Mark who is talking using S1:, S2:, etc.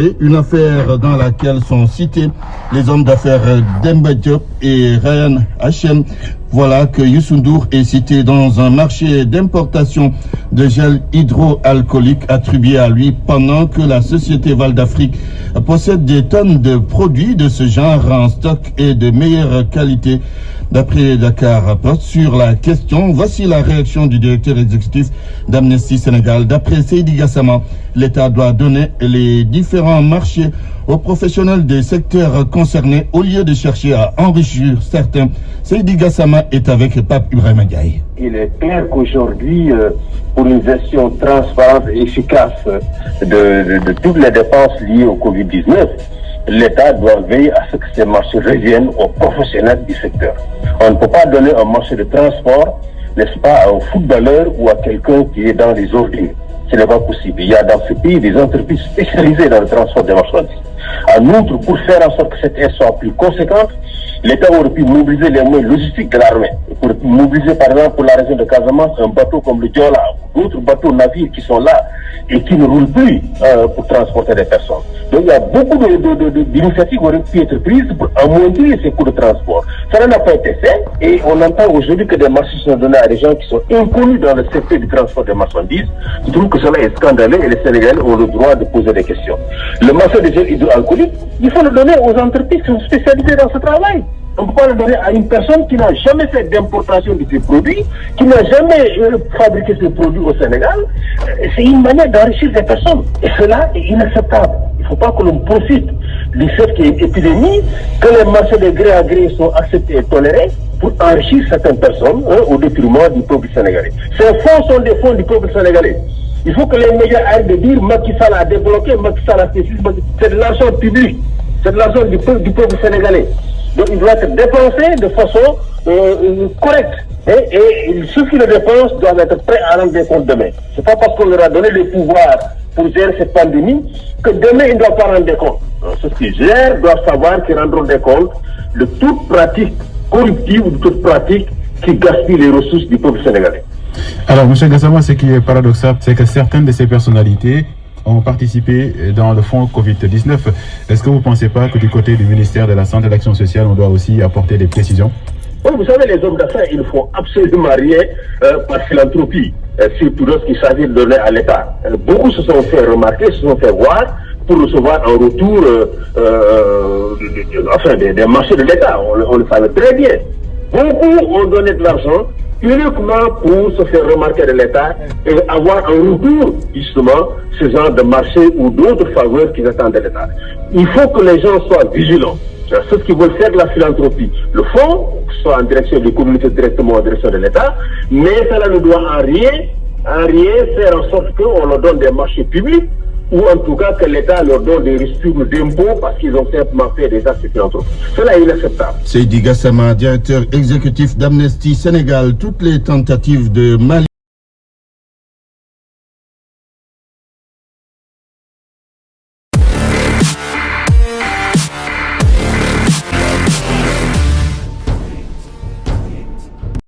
S1: démontré, une affaire dans laquelle sont cités les hommes d'affaires Demba Diop et Ryan Hachem. Voilà que Youssou N'Dour est cité dans un marché d'importation de gel hydroalcoolique attribué à lui pendant que la société Val d'Afrique possède des tonnes de produits de ce genre en stock et de meilleure qualité. D'après Dakar Rapporte sur la question, voici la réaction du directeur exécutif d'Amnesty Sénégal. D'après Seydi Gassama, l'État doit donner les différents marchés aux professionnels des secteurs concernés au lieu de chercher à enrichir certains. Seydi Gassama est avec Pape Ibrahima Ndiaye.
S2: Il est clair qu'aujourd'hui, pour une gestion transparente et efficace de toutes les dépenses liées au Covid-19, l'État doit veiller à ce que ces marchés reviennent aux professionnels du secteur. On ne peut pas donner un marché de transport, n'est-ce pas, à un footballeur ou à quelqu'un qui est dans les ordures. Ce n'est pas possible. Il y a dans ce pays des entreprises spécialisées dans le transport des marchandises. En outre, pour faire en sorte que cette aide soit plus conséquente, l'État aurait pu mobiliser les moyens logistiques de l'armée. Pour mobiliser, par exemple, pour la région de Casamance, un bateau comme le Diola, ou d'autres bateaux navires qui sont là et qui ne roulent plus pour transporter des personnes. Donc il y a beaucoup d'initiatives qui auraient pu être prises pour amoindrir ces coûts de transport. Ça n'a pas été fait et on entend aujourd'hui que des marchés sont donnés à des gens qui sont inconnus dans le secteur du transport des marchandises. Je trouve que cela est scandaleux et les Sénégalais ont le droit de poser des questions. Le marché des gels hydroalcooliques, il faut le donner aux entreprises qui sont spécialisées dans ce travail. On ne peut pas le donner à une personne qui n'a jamais fait d'importation de ces produits, qui n'a jamais fabriqué ces produits au Sénégal. C'est une manière d'enrichir des personnes. Et cela est inacceptable. Il ne faut pas que l'on profite du fait qu'il y ait une épidémie, que les marchés de gré à gré sont acceptés et tolérés pour enrichir certaines personnes au détriment du peuple sénégalais. Ces fonds sont des fonds du peuple sénégalais. Il faut que les médias arrêtent de dire Macky Sall a débloqué, Macky Sall a fait ci, c'est de l'argent public, c'est de l'argent du peuple sénégalais. Donc il doit être dépensé de façon correcte. Et ceux qui le dépensent doivent être prêts à rendre des comptes demain. Ce n'est pas parce qu'on leur a donné les pouvoirs pour gérer cette pandémie que demain ils ne doivent pas rendre des comptes. Ceux qui gèrent doivent savoir qu'ils rendront des comptes de toute pratique corruptive ou de toute pratique qui gaspille les ressources du peuple sénégalais.
S3: Alors, M. Gassama, ce qui est paradoxal, c'est que certaines de ces personnalités ont participé dans le fonds Covid-19. Est-ce que vous ne pensez pas que du côté du ministère de la Santé et de l'Action sociale, on doit aussi apporter des précisions?
S2: Oui, vous savez, les hommes d'affaires, ils ne font absolument rien par philanthropie, surtout lorsqu'il s'agit de donner à l'État. Beaucoup se sont fait remarquer, se sont fait voir pour recevoir en retour des marchés de l'État. On le savait très bien. Beaucoup ont donné de l'argent uniquement pour se faire remarquer de l'État et avoir en retour, justement, ce genre de marché ou d'autres faveurs qu'ils attendent de l'État. Il faut que les gens soient vigilants. Ceux qui veulent faire de la philanthropie le font, soit en direction des communautés directement en direction de l'État, mais cela ne doit en rien faire en sorte qu'on leur donne des marchés publics ou en tout cas que l'État leur donne des restructures d'impôts parce qu'ils ont simplement fait des actes philanthropiques. Cela est inacceptable.
S1: Seydi Gassama, directeur exécutif d'Amnesty Sénégal, toutes les tentatives de Mali